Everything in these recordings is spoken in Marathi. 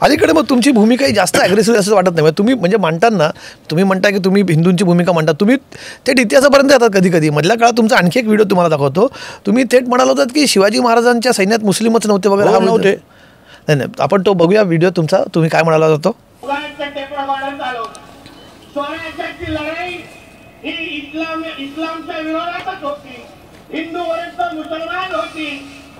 अलीकडे मग तुमची भूमिका ही जास्त ॲग्रेसिव्ह असं वाटत नाही. तुम्ही म्हणजे मांडताना तुम्ही म्हणता की तुम्ही हिंदूंची भूमिका मांडता, तुम्ही थेट इतिहासापर्यंत येतात कधी कधी. मधल्या काळात तुमचा आणखी एक व्हिडिओ तुम्हाला दाखवतो, तुम्ही थेट म्हणाला होतात की शिवाजी महाराजांच्या सैन्यात मुस्लिमच नव्हते वगैरे. हा नव्हते, नाही नाही, आपण तो बघूया व्हिडिओ तुमचा. तुम्ही काय म्हणाला होतो? स्वराज्याची लढाई ही इस्लामच्या विरोधातच होती, हिंदू विरुद्ध मुसलमान होती.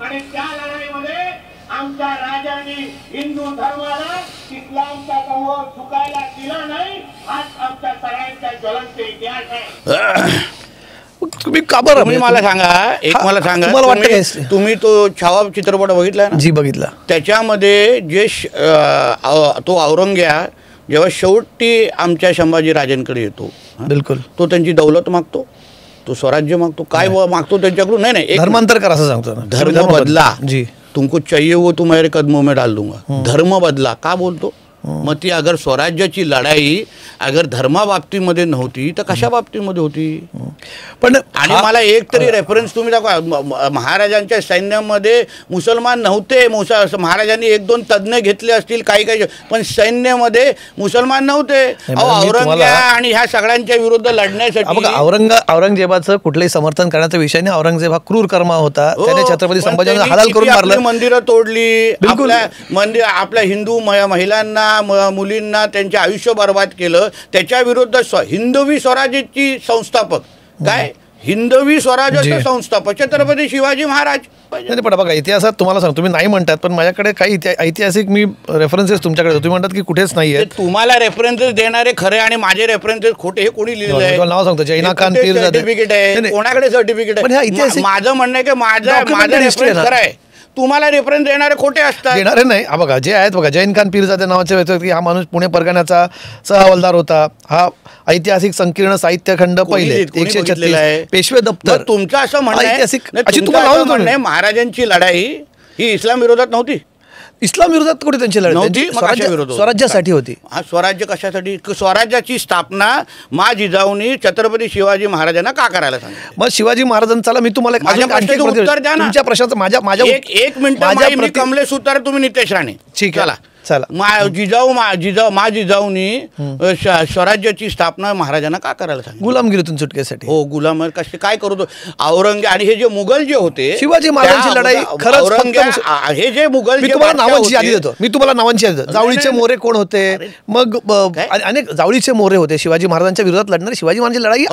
आणि त्या लढाईमध्ये आमच्या राजांनी हिंदू धर्माला इस्लामच्या समोर झुकायला दिला नाही. आज आमच्या सगळ्यांचा ज्वलंत इतिहास आहे. तुम्ही का बरं, तुम्ही मला सांगा, एक मला सांगा, तुम्हाला वाटतं तुम्ही तो छावा चित्रपट बघितला ना? जी बघितला. त्याच्यामध्ये जे तो औरंग्या जेव्हा शेवटी आमच्या संभाजी राजांकडे येतो, बिलकुल, तो त्यांची दौलत मागतो, तो स्वराज्य मागतो, काय मागतो त्यांच्याकडून? नाही, धर्मांतर कर असं सांगतो ना. धर्म बदला जी, तुमको चाहिए वो तुम्हारे कदमों में डाल दूंगा. धर्म बदला का बोलतो? मग ती अगर स्वराज्याची लढाई अगर धर्माबाबतीमध्ये नव्हती तर कशा बाबतीमध्ये होती? पण आणि मला एक तरी रेफरन्स तुम्ही दाखवा. महाराजांच्या सैन्यामध्ये मुसलमान नव्हते. महाराजांनी एक दोन तज्ज्ञ घेतले असतील काही काही, पण सैन्यामध्ये मुसलमान नव्हते. औरंगजेब आणि ह्या सगळ्यांच्या विरुद्ध लढण्यासाठी औरंगजेबाचं कुठलंही समर्थन करण्याचा विषय नाही. औरंगजेब हा क्रूर कर्मा होता. त्याने छत्रपती संभाजींना हलाल करून मारलं, मंदिरं तोडली, आपल्या हिंदू महिलांना मुलींना त्यांचे आयुष्य बर्बाद केलं. त्याच्या विरुद्ध हिंदवी स्वराज्याची संस्थापक काय, हिंदवी स्वराज्याचे संस्थापक छत्रपती शिवाजी महाराज. नाही पण बघा, इतिहासात तुम्हाला सांगतो, तुम्ही नाही म्हणतात पण माझ्याकडे काही ऐतिहासिक मी रेफरन्सेस तुमच्याकडे, तुम्ही म्हणतात की कुठेच नाही आहे. तुम्हाला रेफरन्सेस देणारे खरे आणि माझे रेफरन्सेस खोटे हे कोणी लिहिलेलं आहे? नाव सांगतो, जैना खान पीर सर्टिफिकेट आहे, कोणाकडे सर्टिफिकेट आहे? माझं म्हणणं आहे की माझा रेफरन्स खरा आहे, तुम्हाला रेफरन्स देणारे खोटे असतात. देणारे नाही. हा बघा, जे आहेत बघा, जैन खान पीरजादे नावाचे व्यक्ती, हा माणूस पुणे परगण्याचा सहहवालदार होता. हा ऐतिहासिक संकीर्ण साहित्य खंड पहिले 136 पेशवे दप्तर. तुमचं असं म्हणणं आहे महाराजांची लढाई ही इस्लाम विरोधात नव्हती? इस्लाम विरोधात कुठे त्यांची लढाई नव्हती, स्वराज्यासाठी होती. हा, स्वराज्य कशासाठी? स्वराज्याची स्थापना मा जिजाऊनी छत्रपती शिवाजी महाराजांना का करायला सांगितलं? मग शिवाजी महाराजांना मी तुम्हाला उत्तर द्या ना. तुमच्या प्रश्नाचं माझ्या एक मिनिट, मी कमलेश उतार, तुम्ही नितेश राणे. ठीक आहे, चला. जिजाऊनी स्वराज्याची स्थापना महाराजांना का करायला सांगितलं? गुलामगिरीतून सुटकेसाठी. हो, गुलाम कसे काय करतो औरंगजेब आणि हे जे मुघल जे होते, शिवाजी महाराजांची लढाई खरंच हे जे मुघल, मी तुम्हाला नावांची यादी देतो, जावळीचे मोरे कोण होते, मग अनेक जावळीचे मोरे होते शिवाजी महाराजांच्या विरोधात लढणारे. शिवाजी महाराजांची लढाई